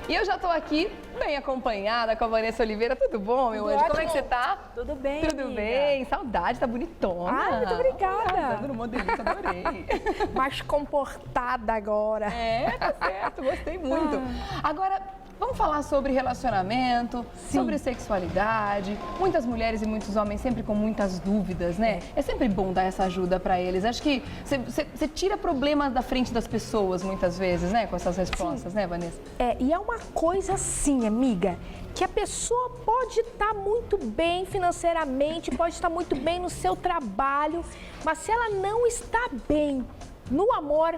E eu já estou aqui bem acompanhada com a Vanessa Oliveira. Tudo bom, meu anjo? Como é que você tá? Tudo bem, Tudo amiga. bem. Saudade, tá bonitona. Ai, muito obrigada. Arrasando no modelito, adorei. Mais comportada agora. É, tá certo, gostei muito. Agora, vamos falar sobre relacionamento, sobre sexualidade. Muitas mulheres e muitos homens sempre com muitas dúvidas, né? É sempre bom dar essa ajuda pra eles. Acho que você tira problemas da frente das pessoas muitas vezes, né? Com essas respostas, né, Vanessa? E é uma coisa assim, amiga, que a pessoa pode estar muito bem financeiramente, pode estar muito bem no seu trabalho, mas se ela não está bem no amor,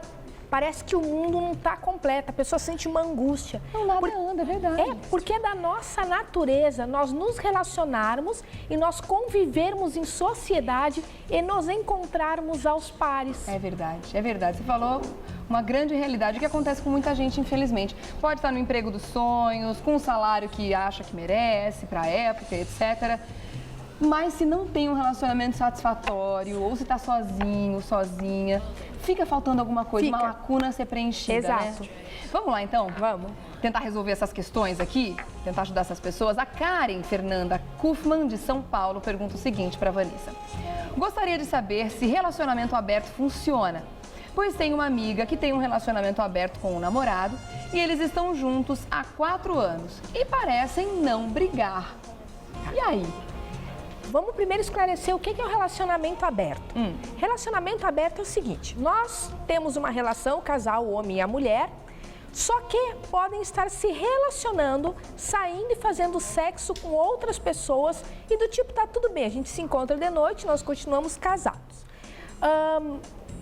parece que o mundo não está completo, a pessoa sente uma angústia. Não, nada anda, é verdade. É, porque é da nossa natureza nós nos relacionarmos e nós convivermos em sociedade e nos encontrarmos aos pares. É verdade, é verdade. Você falou uma grande realidade que acontece com muita gente, infelizmente. Pode estar no emprego dos sonhos, com um salário que acha que merece, para a época, etc. Mas se não tem um relacionamento satisfatório, ou se está sozinho, sozinha, fica faltando alguma coisa, uma lacuna a ser preenchida, Exato. né? Vamos lá, então? Vamos tentar resolver essas questões aqui, tentar ajudar essas pessoas. A Karen Fernanda Kufman, de São Paulo, pergunta o seguinte para a Vanessa. Gostaria de saber se relacionamento aberto funciona, pois tem uma amiga que tem um relacionamento aberto com um namorado e eles estão juntos há 4 anos e parecem não brigar. E aí? Vamos primeiro esclarecer o que é o relacionamento aberto. Relacionamento aberto é o seguinte, nós temos uma relação, o casal, o homem e a mulher, só que podem estar se relacionando, saindo e fazendo sexo com outras pessoas e do tipo, tá tudo bem, a gente se encontra de noite, nós continuamos casados.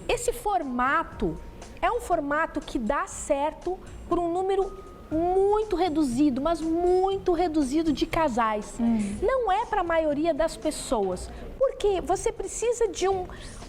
Esse formato é um formato que dá certo por um número muito reduzido, mas muito reduzido de casais. Não é para a maioria das pessoas, porque você precisa de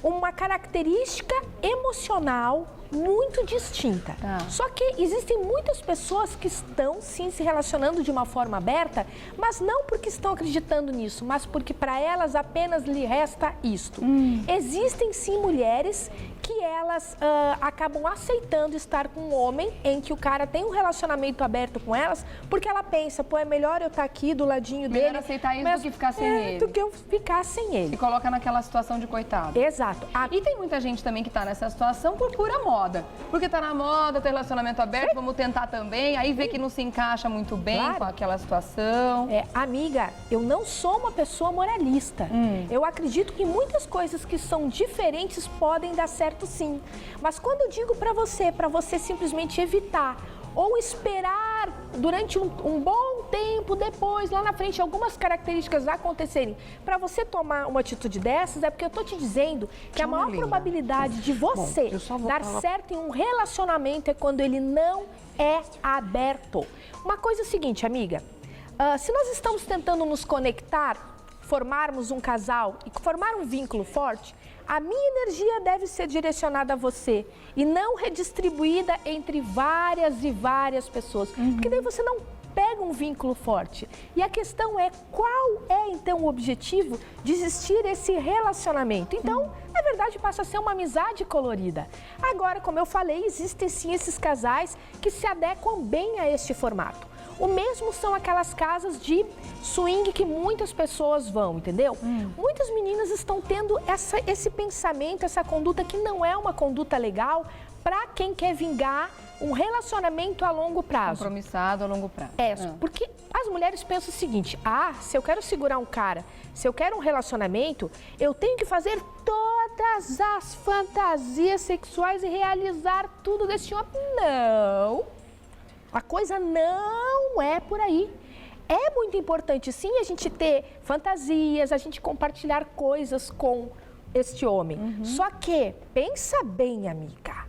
uma característica emocional muito distinta. Só que existem muitas pessoas que estão sim se relacionando de uma forma aberta, mas não porque estão acreditando nisso, mas porque para elas apenas lhe resta isto. Existem sim mulheres que elas acabam aceitando estar com um homem em que o cara tem um relacionamento aberto com elas, porque ela pensa, pô, é melhor eu estar aqui do ladinho dele. Melhor aceitar isso do que ficar sem ele. Do que eu ficar sem ele. E coloca naquela situação de coitado. Exato. E tem muita gente também que está nessa situação por pura moda. Porque tá na moda, tem relacionamento aberto, vamos tentar também, aí vê que não se encaixa muito bem com aquela situação. Amiga, eu não sou uma pessoa moralista. Eu acredito que muitas coisas que são diferentes podem dar certo sim. Mas quando eu digo para você simplesmente evitar ou esperar durante um bom tempo depois, lá na frente, algumas características acontecerem, para você tomar uma atitude dessas, é porque eu estou te dizendo que a maior probabilidade de você dar certo em um relacionamento é quando ele não é aberto. Uma coisa é o seguinte, amiga, se nós estamos tentando nos conectar, formarmos um casal e formar um vínculo forte, a minha energia deve ser direcionada a você e não redistribuída entre várias e várias pessoas, porque daí você não pega um vínculo forte. E a questão é, qual é então o objetivo de existir esse relacionamento? Então, na verdade, passa a ser uma amizade colorida. Agora, como eu falei, existem sim esses casais que se adequam bem a este formato. O mesmo são aquelas casas de swing que muitas pessoas vão, entendeu? Muitas meninas estão tendo esse pensamento, essa conduta que não é uma conduta legal para quem quer vingar um relacionamento a longo prazo. Compromissado a longo prazo. Porque as mulheres pensam o seguinte, se eu quero segurar um cara, se eu quero um relacionamento, eu tenho que fazer todas as fantasias sexuais e realizar tudo desse homem. Não! A coisa não é por aí. É muito importante, sim, a gente ter fantasias, a gente compartilhar coisas com este homem. Só que, pensa bem, amiga,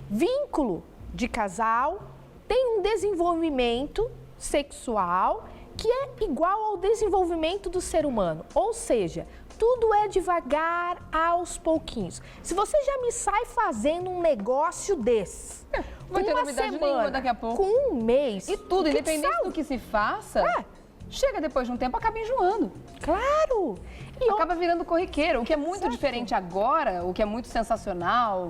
vínculo de casal tem um desenvolvimento sexual que é igual ao desenvolvimento do ser humano. Ou seja, tudo é devagar, aos pouquinhos. Se você já me sai fazendo um negócio desse, vai ter novidade nenhuma daqui a pouco. Com um mês. E tudo, independente do que se faça, chega depois de um tempo, acaba enjoando. Claro! E acaba virando corriqueiro, o que é muito diferente agora, o que é muito sensacional.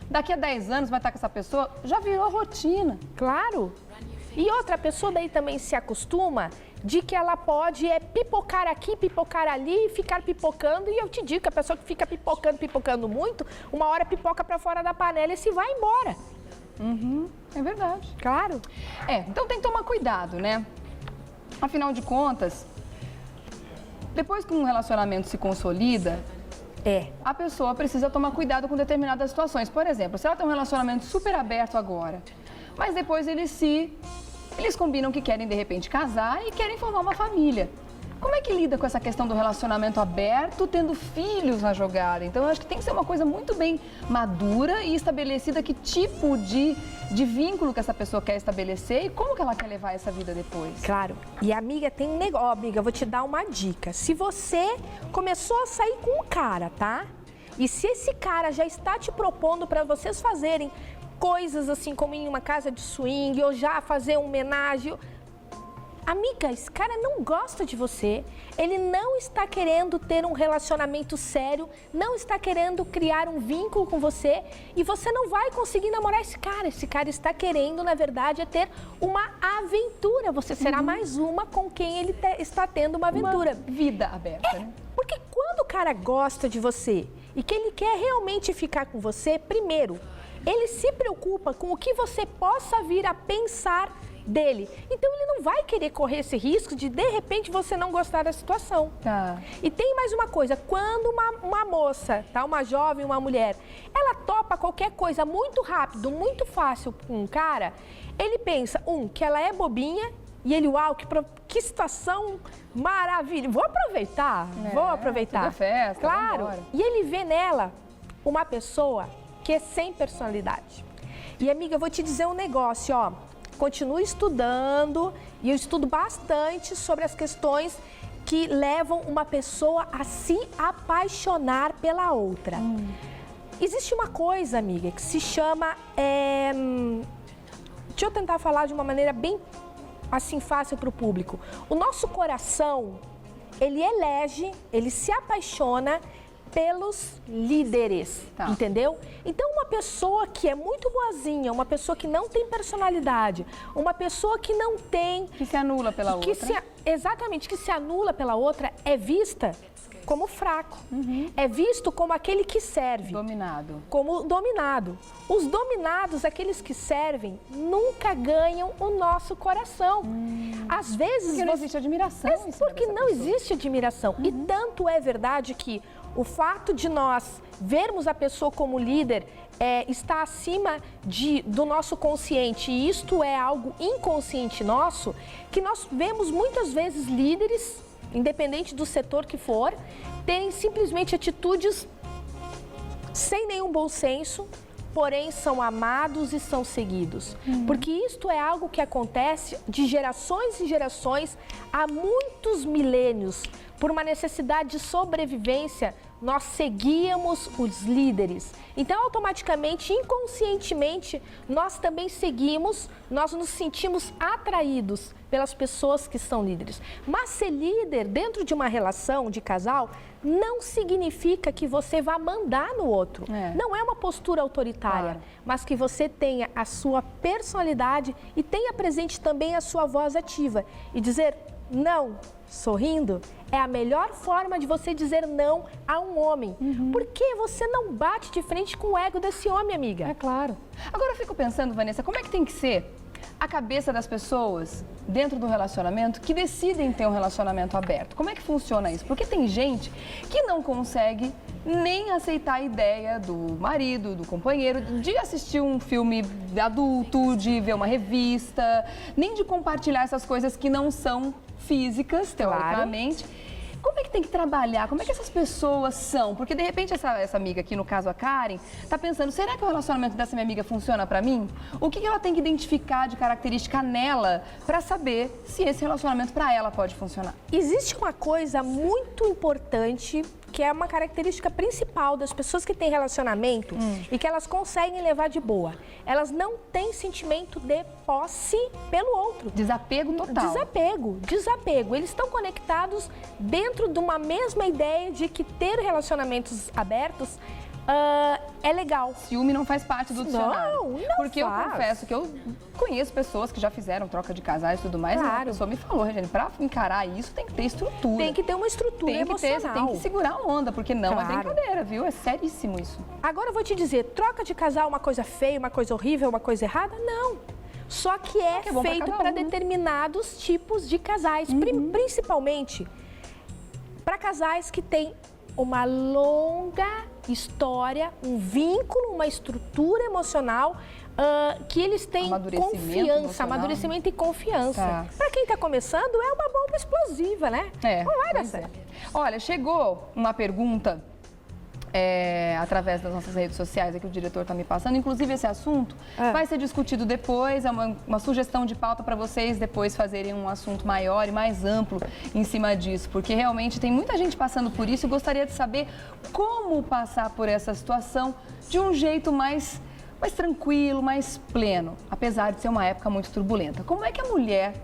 Daqui a 10 anos vai estar com essa pessoa, já virou rotina. Claro! E outra pessoa daí também se acostuma de que ela pode pipocar aqui, pipocar ali e ficar pipocando. E eu te digo que a pessoa que fica pipocando muito, uma hora pipoca para fora da panela e se vai embora. É verdade. Claro. Então tem que tomar cuidado, né? Afinal de contas, depois que um relacionamento se consolida, a pessoa precisa tomar cuidado com determinadas situações. Por exemplo, se ela tem um relacionamento super aberto agora, mas depois eles combinam que querem, de repente, casar e querem formar uma família. Como é que lida com essa questão do relacionamento aberto, tendo filhos na jogada? Então, eu acho que tem que ser uma coisa muito bem madura e estabelecida que tipo de vínculo que essa pessoa quer estabelecer e como que ela quer levar essa vida depois. Claro. E, amiga, tem um negócio. Ó, amiga, eu vou te dar uma dica. Se você começou a sair com um cara, tá? E se esse cara já está te propondo para vocês fazerem coisas assim como em uma casa de swing ou já fazer um homenagem... Amiga, esse cara não gosta de você, ele não está querendo ter um relacionamento sério, não está querendo criar um vínculo com você e você não vai conseguir namorar esse cara. Esse cara está querendo, na verdade, ter uma aventura. Você será mais uma com quem ele está tendo uma aventura. Uma vida aberta, né? Porque quando o cara gosta de você e que ele quer realmente ficar com você, primeiro, ele se preocupa com o que você possa vir a pensar dele. Então, ele não vai querer correr esse risco de repente, você não gostar da situação. Tá. E tem mais uma coisa, quando uma moça, tá, uma jovem, uma mulher, ela topa qualquer coisa muito rápido, muito fácil com um cara, ele pensa, que ela é bobinha, e ele, uau, que situação maravilhosa. Vou aproveitar. Tudo é festa, claro. vambora. E ele vê nela uma pessoa que é sem personalidade. E, amiga, eu vou te dizer um negócio, ó. Continue estudando, e eu estudo bastante sobre as questões que levam uma pessoa a se apaixonar pela outra. Existe uma coisa, amiga, que se chama... Deixa eu tentar falar de uma maneira bem assim fácil para o público. O nosso coração, ele elege, ele se apaixona pelos líderes, entendeu? Então, uma pessoa que é muito boazinha, uma pessoa que não tem personalidade, uma pessoa que não tem... Que se anula pela outra. Exatamente, que se anula pela outra, é vista como fraco. É visto como aquele que serve. Dominado. Como dominado. Os dominados, aqueles que servem, nunca ganham o nosso coração. Às vezes... Porque não existe admiração. Porque não existe admiração. E tanto é verdade que o fato de nós vermos a pessoa como líder está acima do nosso consciente, e isto é algo inconsciente nosso, que nós vemos muitas vezes líderes, independente do setor que for, terem simplesmente atitudes sem nenhum bom senso, porém são amados e são seguidos. Porque isto é algo que acontece de gerações em gerações, há muitos milênios. Por uma necessidade de sobrevivência, nós seguíamos os líderes. Então, automaticamente, inconscientemente, nós também seguimos, nós nos sentimos atraídos pelas pessoas que são líderes. Mas ser líder dentro de uma relação de casal não significa que você vá mandar no outro. Não é uma postura autoritária, mas que você tenha a sua personalidade e tenha presente também a sua voz ativa. E dizer não, sorrindo, é a melhor forma de você dizer não a um homem. Porque você não bate de frente com o ego desse homem, amiga. É claro. Agora eu fico pensando, Vanessa, como é que tem que ser a cabeça das pessoas dentro do relacionamento que decidem ter um relacionamento aberto? Como é que funciona isso? Porque tem gente que não consegue nem aceitar a ideia do marido, do companheiro, de assistir um filme adulto, de ver uma revista, nem de compartilhar essas coisas que não são físicas, teoricamente. Como é que tem que trabalhar? Como é que essas pessoas são? Porque, de repente, essa amiga aqui, no caso a Karen, tá pensando, será que o relacionamento dessa minha amiga funciona pra mim? O que ela tem que identificar de característica nela pra saber se esse relacionamento pra ela pode funcionar? Existe uma coisa muito importante, que é uma característica principal das pessoas que têm relacionamento e que elas conseguem levar de boa. Elas não têm sentimento de posse pelo outro. Desapego total. Desapego. Eles estão conectados dentro de uma mesma ideia de que ter relacionamentos abertos é legal. Ciúme não faz parte do dicionário. Não Porque faz. eu confesso que eu conheço pessoas que já fizeram troca de casais e tudo mais. Claro. E a pessoa me falou, Regiane, pra encarar isso tem que ter estrutura. Tem que ter uma estrutura Tem que ter, emocional. você tem que segurar a onda, porque não Claro. é brincadeira, viu? É seríssimo isso. Agora eu vou te dizer, troca de casal é uma coisa feia, uma coisa horrível, uma coisa errada? Não. Só que é que é bom pra feito cada para um, né? determinados tipos de casais, principalmente para casais que têm uma longa história, um vínculo, uma estrutura emocional, que eles têm Amadurecimento confiança, emocional. amadurecimento e confiança. Tá. Para quem está começando, é uma bomba explosiva, né? Não vai dar pois certo. Olha, chegou uma pergunta através das nossas redes sociais, que o diretor está me passando. Inclusive, esse assunto vai ser discutido depois, é uma sugestão de pauta para vocês depois fazerem um assunto maior e mais amplo em cima disso, porque realmente tem muita gente passando por isso e gostaria de saber como passar por essa situação de um jeito mais tranquilo, mais pleno, apesar de ser uma época muito turbulenta. Como é que a mulher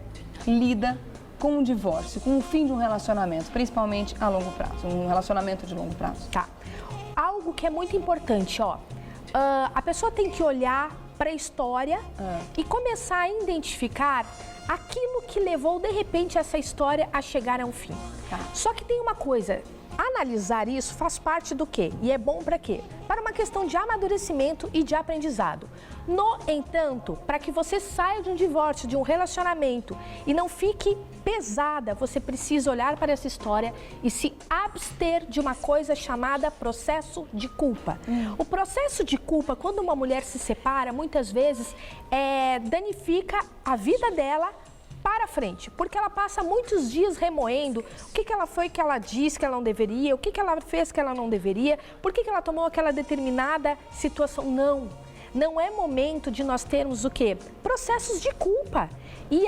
lida com um divórcio, com o fim de um relacionamento, principalmente a longo prazo, um relacionamento de longo prazo? Tá. Algo que é muito importante, ó. A pessoa tem que olhar para a história e começar a identificar aquilo que levou, de repente, essa história a chegar a um fim. Tá. Só que tem uma coisa, analisar isso faz parte do quê? E é bom para quê? Para uma questão de amadurecimento e de aprendizado. No entanto, para que você saia de um divórcio, de um relacionamento e não fique pesada, você precisa olhar para essa história e se abster de uma coisa chamada processo de culpa. O processo de culpa, quando uma mulher se separa, muitas vezes danifica a vida dela para frente, porque ela passa muitos dias remoendo o que ela foi que ela disse que ela não deveria, o que ela fez que ela não deveria, por que ela tomou aquela determinada situação. Não é momento de nós termos o quê? Processos de culpa. E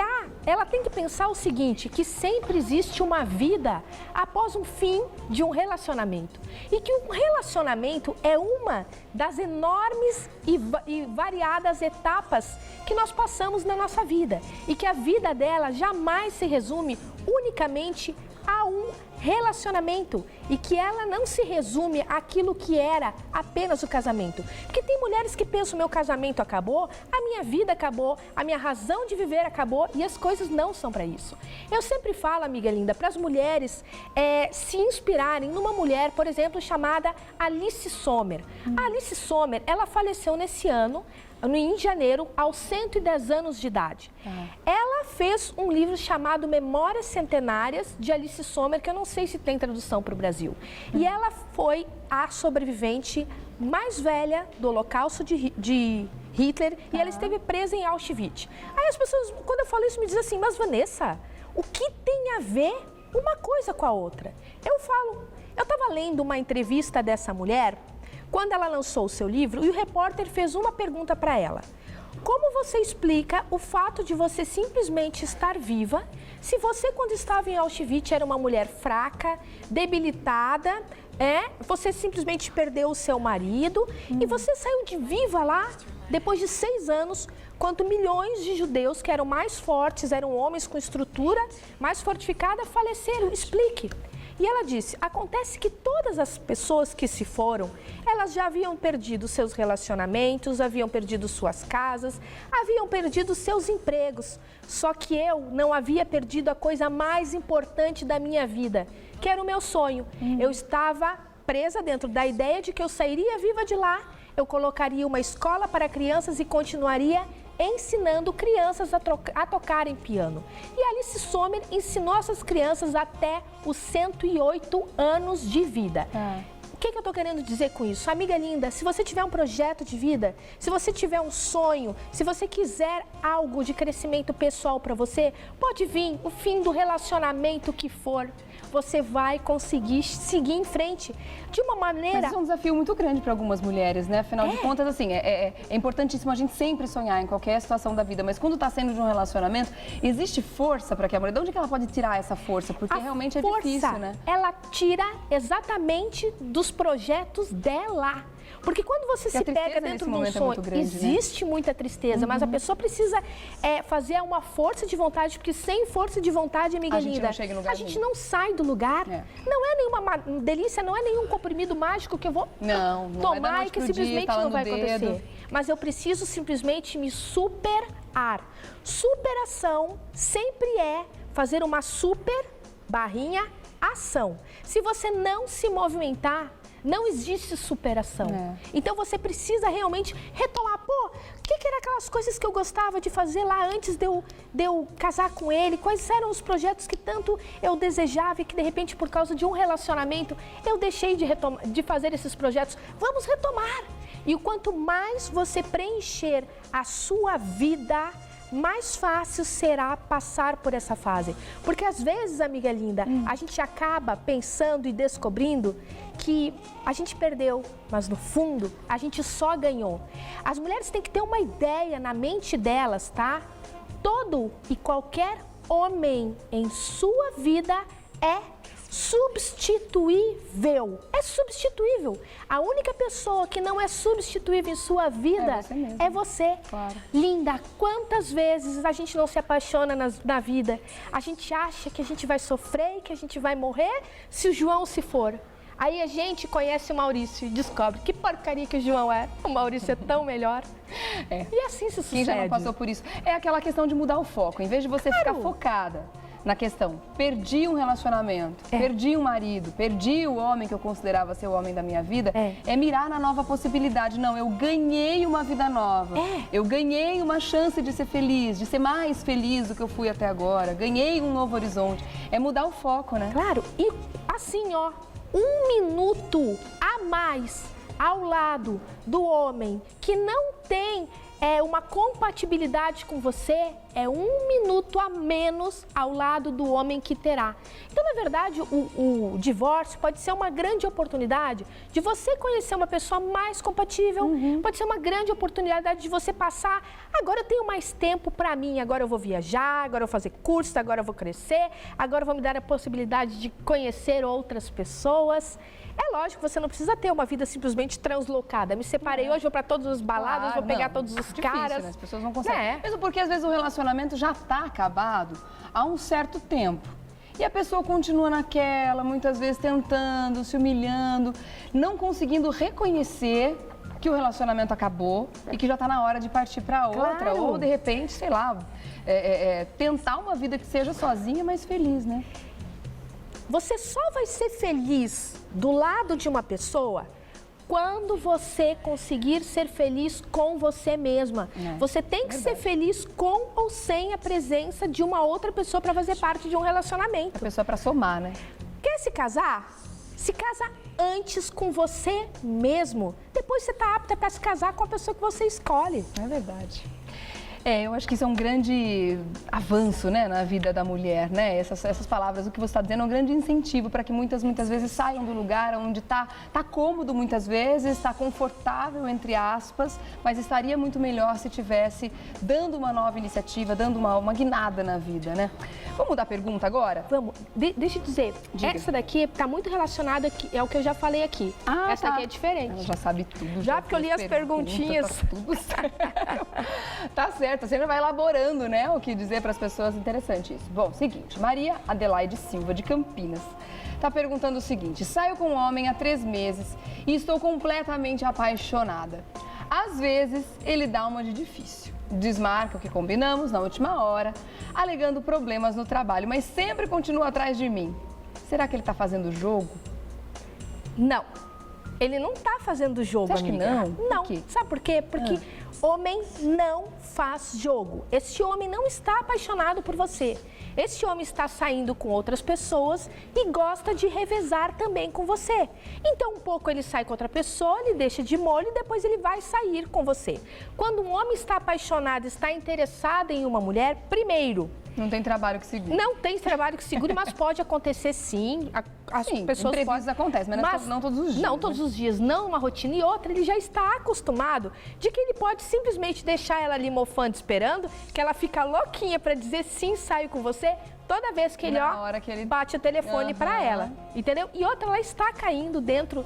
ela tem que pensar o seguinte, que sempre existe uma vida após um fim de um relacionamento. E que um relacionamento é uma das enormes e variadas etapas que nós passamos na nossa vida. E que a vida dela jamais se resume unicamente a um relacionamento e que ela não se resume àquilo que era apenas o casamento. Porque tem mulheres que pensam, meu casamento acabou, a minha vida acabou, a minha razão de viver acabou e as coisas não são para isso. Eu sempre falo, amiga linda, para as mulheres se inspirarem numa mulher, por exemplo, chamada Alice Sommer. A Alice Sommer, ela faleceu nesse ano, em janeiro, aos 110 anos de idade. Ela fez um livro chamado Memórias Centenárias de Alice Sommer, que eu não sei se tem tradução para o Brasil. E ela foi a sobrevivente mais velha do Holocausto de Hitler e ela esteve presa em Auschwitz. Aí as pessoas, quando eu falo isso, me dizem assim, mas Vanessa, o que tem a ver uma coisa com a outra? Eu estava lendo uma entrevista dessa mulher quando ela lançou o seu livro, e o repórter fez uma pergunta para ela. Como você explica o fato de você simplesmente estar viva, se você, quando estava em Auschwitz, era uma mulher fraca, debilitada, você simplesmente perdeu o seu marido, e você saiu de viva lá, depois de 6 anos, quando milhões de judeus, que eram mais fortes, eram homens com estrutura mais fortificada, faleceram. Explique. E ela disse, acontece que todas as pessoas que se foram, elas já haviam perdido seus relacionamentos, haviam perdido suas casas, haviam perdido seus empregos. Só que eu não havia perdido a coisa mais importante da minha vida, que era o meu sonho. Eu estava presa dentro da ideia de que eu sairia viva de lá, eu colocaria uma escola para crianças e continuaria ensinando crianças a tocarem piano. E Alice Sommer ensinou essas crianças até os 108 anos de vida. O que eu estou querendo dizer com isso? Amiga linda, se você tiver um projeto de vida, se você tiver um sonho, se você quiser algo de crescimento pessoal para você, pode vir o fim do relacionamento que for. Você vai conseguir seguir em frente de uma maneira... Mas isso é um desafio muito grande para algumas mulheres, né? Afinal de contas, assim, é importantíssimo a gente sempre sonhar em qualquer situação da vida, mas quando está sendo de um relacionamento, existe força para que a mulher... De onde que ela pode tirar essa força? Porque realmente é difícil, né? Ela tira exatamente do dos projetos dela. Porque quando você se pega dentro de um sonho, existe muita tristeza, mas a pessoa precisa fazer uma força de vontade, porque sem força de vontade, amiga linda, a gente não sai do lugar. Não é nenhuma delícia, não é nenhum comprimido mágico que eu vou tomar e que simplesmente não vai acontecer. Mas eu preciso simplesmente me superar. Superação sempre é fazer uma ação. Se você não se movimentar, não existe superação. Então você precisa realmente retomar. Pô, o que eram aquelas coisas que eu gostava de fazer lá antes de eu casar com ele? Quais eram os projetos que tanto eu desejava e que de repente por causa de um relacionamento eu deixei de fazer esses projetos? Vamos retomar. E o quanto mais você preencher a sua vida, mais fácil será passar por essa fase. Porque às vezes, amiga linda, a gente acaba pensando e descobrindo que a gente perdeu, mas no fundo a gente só ganhou. As mulheres têm que ter uma ideia na mente delas, tá? Todo e qualquer homem em sua vida é substituível. É substituível. A única pessoa que não é substituível em sua vida é você. Claro. Linda, quantas vezes a gente não se apaixona na vida? A gente acha que a gente vai sofrer e que a gente vai morrer se o João se for. Aí a gente conhece o Maurício e descobre que porcaria que o João é. O Maurício é tão melhor. E assim se sucede. Quem já não passou por isso? É aquela questão de mudar o foco. Em vez de você ficar focada na questão, perdi um relacionamento, perdi um marido, perdi o homem que eu considerava ser o homem da minha vida, é mirar na nova possibilidade. Não, eu ganhei uma vida nova, eu ganhei uma chance de ser feliz, de ser mais feliz do que eu fui até agora, ganhei um novo horizonte. É mudar o foco, né? Claro, e assim, ó, 1 minuto a mais ao lado do homem que não tem uma compatibilidade com você, é 1 minuto a menos ao lado do homem que terá. Então, na verdade, o divórcio pode ser uma grande oportunidade de você conhecer uma pessoa mais compatível, pode ser uma grande oportunidade de você passar, agora eu tenho mais tempo para mim, agora eu vou viajar, agora eu vou fazer curso, agora eu vou crescer, agora eu vou me dar a possibilidade de conhecer outras pessoas. É lógico, você não precisa ter uma vida simplesmente translocada. Me separei hoje, vou para todas as baladas, vou pegar todos os caras. Né? As pessoas não conseguem. Mesmo porque às vezes o relacionamento já está acabado há um certo tempo. E a pessoa continua naquela, muitas vezes tentando, se humilhando, não conseguindo reconhecer que o relacionamento acabou e que já está na hora de partir para outra. Ou, de repente, sei lá, tentar uma vida que seja sozinha, mas feliz, né? Você só vai ser feliz do lado de uma pessoa quando você conseguir ser feliz com você mesma. Você tem que ser feliz com ou sem a presença de uma outra pessoa para fazer parte de um relacionamento. A pessoa para somar, né? Quer se casar? Se casa antes com você mesmo. Depois você está apta para se casar com a pessoa que você escolhe. É verdade. Eu acho que isso é um grande avanço, né, na vida da mulher, né? Essas palavras, o que você está dizendo, é um grande incentivo para que muitas vezes saiam do lugar onde tá cômodo muitas vezes, está confortável, entre aspas, mas estaria muito melhor se tivesse dando uma nova iniciativa, dando uma guinada na vida, né? Vamos mudar a pergunta agora? Vamos. Deixa eu dizer, essa daqui está muito relacionada ao que eu já falei aqui. Essa aqui é diferente. Ela já sabe tudo. Já porque eu li as perguntinhas. Tá tudo certo. Tá certo. Você sempre vai elaborando, né, o que dizer para as pessoas. Interessante isso. Bom, seguinte, Maria Adelaide Silva, de Campinas, está perguntando o seguinte: saio com um homem há 3 meses e estou completamente apaixonada. Às vezes, ele dá uma de difícil. Desmarca o que combinamos na última hora, alegando problemas no trabalho, mas sempre continua atrás de mim. Será que ele está fazendo jogo? Não. Ele não está fazendo jogo, amiga. Você acha que não? Não. Sabe por quê? Porque homem não faz jogo. Esse homem não está apaixonado por você. Esse homem está saindo com outras pessoas e gosta de revezar também com você. Então, um pouco ele sai com outra pessoa, ele deixa de molho e depois ele vai sair com você. Quando um homem está apaixonado, está interessado em uma mulher, primeiro... Não tem trabalho que segure. Não tem trabalho que segure, mas pode acontecer sim. As pessoas imprevistos acontecem, mas não todos os dias. Não todos os dias, não uma rotina. E outra, ele já está acostumado de que ele pode simplesmente deixar ela ali mofando esperando, que ela fica louquinha para dizer sim, saio com você, toda vez que ele, bate o telefone para ela, entendeu? E outra, ela está caindo dentro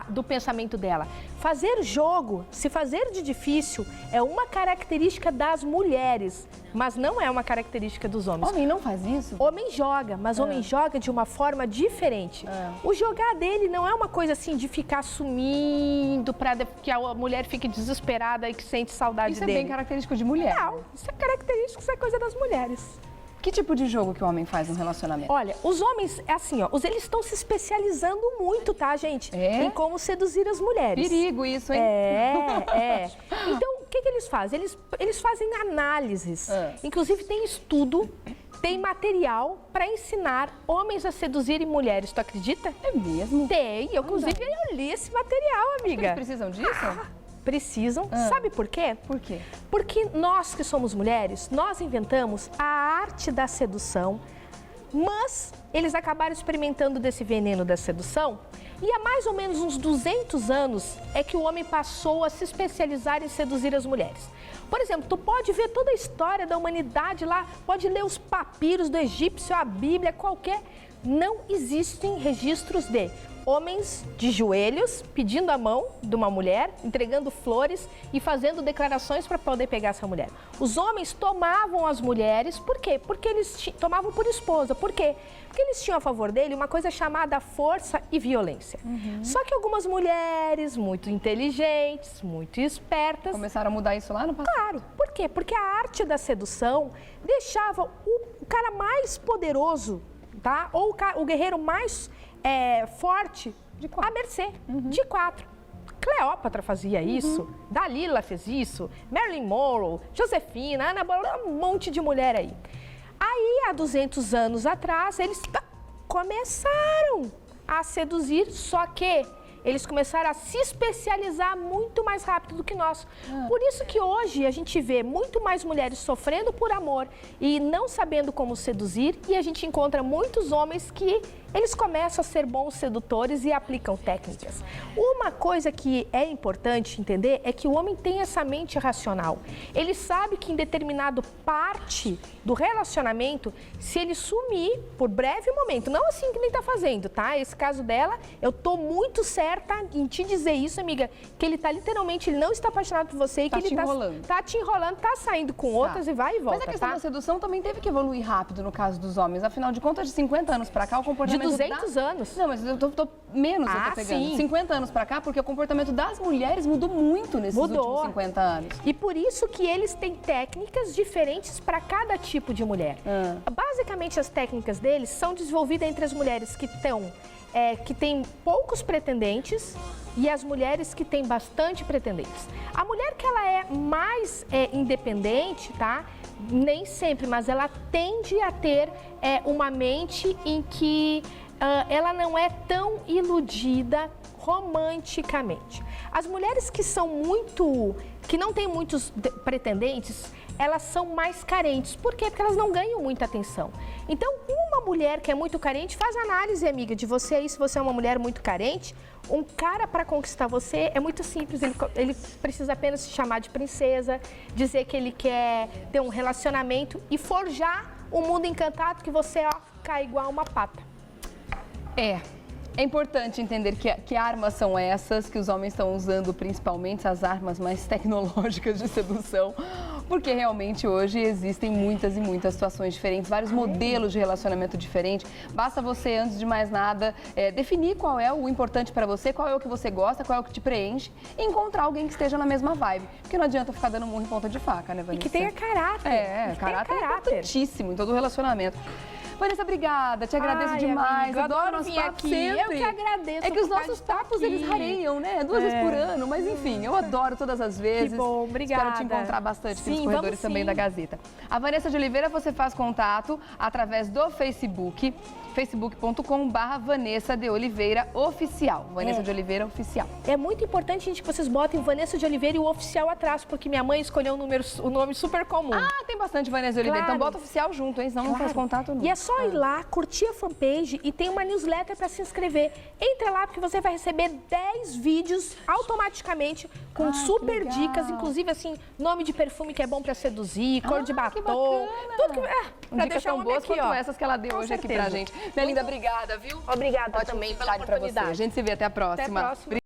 do pensamento dela. Fazer jogo, se fazer de difícil, é uma característica das mulheres, mas não é uma característica dos homens. Homem não faz isso? Homem joga, mas homem joga de uma forma diferente. O jogar dele não é uma coisa assim de ficar sumindo para que a mulher fique desesperada e que sente saudade dele. Isso é bem característico de mulher? Não, isso é característico, isso é coisa das mulheres. Que tipo de jogo que o homem faz no relacionamento? Olha, os homens, é assim, ó, eles estão se especializando muito, tá, gente? Em como seduzir as mulheres. Perigo isso, hein? Então, o que eles fazem? Eles fazem análises. Inclusive, tem estudo, tem material para ensinar homens a seduzirem mulheres. Tu acredita? É mesmo? Tem. Inclusive, eu li esse material, amiga. Eles precisam disso? Precisam. Sabe por quê? Por quê? Porque nós que somos mulheres, nós inventamos a arte da sedução, mas eles acabaram experimentando desse veneno da sedução e há mais ou menos uns 200 anos é que o homem passou a se especializar em seduzir as mulheres. Por exemplo, tu pode ver toda a história da humanidade lá, pode ler os papiros do egípcio, a Bíblia, qualquer. Não existem registros de homens de joelhos pedindo a mão de uma mulher, entregando flores e fazendo declarações para poder pegar essa mulher. Os homens tomavam as mulheres, por quê? Porque eles tomavam por esposa. Por quê? Porque eles tinham a favor dele uma coisa chamada força e violência. Só que algumas mulheres muito inteligentes, muito espertas... Começaram a mudar isso lá no passado? Claro. Por quê? Porque a arte da sedução deixava o cara mais poderoso, tá? Ou o guerreiro mais forte à mercê, de 4. Cleópatra fazia isso, Dalila fez isso, Marilyn Monroe, Josefina, Ana Bolena, um monte de mulher aí. Aí, há 200 anos atrás, eles começaram a seduzir, só que eles começaram a se especializar muito mais rápido do que nós. Por isso que hoje a gente vê muito mais mulheres sofrendo por amor e não sabendo como seduzir, e a gente encontra muitos homens que eles começam a ser bons sedutores e aplicam técnicas. Uma coisa que é importante entender é que o homem tem essa mente racional. Ele sabe que em determinado parte do relacionamento, se ele sumir por breve momento, não assim que nem tá fazendo, tá? Esse caso dela, eu tô muito certa em te dizer isso, amiga, que ele tá literalmente, ele não está apaixonado por você e que ele tá te enrolando, tá saindo com outras e vai e volta, Mas a questão da sedução também teve que evoluir rápido no caso dos homens. Afinal de contas, de 50 anos pra cá, o comportamento... De 200 anos. Não, mas eu tô menos eu tô pegando. Sim. 50 anos pra cá, porque o comportamento das mulheres mudou muito nesses últimos 50 anos. E por isso que eles têm técnicas diferentes para cada tipo de mulher. Basicamente, as técnicas deles são desenvolvidas entre as mulheres que têm poucos pretendentes e as mulheres que têm bastante pretendentes. A mulher que ela é mais independente, tá? Nem sempre, mas ela tende a ter uma mente em que ela não é tão iludida romanticamente. As mulheres que não têm muitos pretendentes, elas são mais carentes. Por quê? Porque elas não ganham muita atenção. Então, uma mulher que é muito carente, faz análise, amiga, de você aí, se você é uma mulher muito carente, um cara para conquistar você é muito simples, ele precisa apenas se chamar de princesa, dizer que ele quer ter um relacionamento e forjar um mundo encantado que você, cai igual uma pata. É importante entender que armas são essas que os homens estão usando, principalmente as armas mais tecnológicas de sedução, porque realmente hoje existem muitas e muitas situações diferentes, vários modelos de relacionamento diferentes. Basta você, antes de mais nada, definir qual é o importante para você, qual é o que você gosta, qual é o que te preenche e encontrar alguém que esteja na mesma vibe. Porque não adianta ficar dando murro em ponta de faca, né, Vanessa? E que tenha caráter. Caráter é importantíssimo em todo relacionamento. Vanessa, obrigada, te agradeço demais. Amiga, adoro vir aqui. Sempre. Eu que agradeço. É que os nossos papos, eles rariam, né? 2 vezes por ano, mas enfim, eu adoro todas as vezes. Que bom, obrigada. Espero te encontrar bastante aqui nos corredores também da Gazeta. A Vanessa de Oliveira, você faz contato através do Facebook, facebook.com/Vanessa de Oliveira Oficial. Vanessa de Oliveira Oficial. É muito importante, gente, que vocês botem Vanessa de Oliveira e o oficial atrás, porque minha mãe escolheu o nome super comum. Tem bastante Vanessa de Oliveira, então bota oficial junto, hein? Senão não faz contato nunca. E é só ir lá, curtir a fanpage e tem uma newsletter para se inscrever. Entra lá porque você vai receber 10 vídeos automaticamente com super dicas, inclusive assim, nome de perfume que é bom para seduzir, cor de batom, tudo que pra deixar tão boas aqui, quanto essas que ela deu hoje aqui pra gente. Minha linda, obrigada, viu? Obrigada Ótimo também pela tarde pra você. oportunidade. A gente se vê até a próxima. Até a próxima.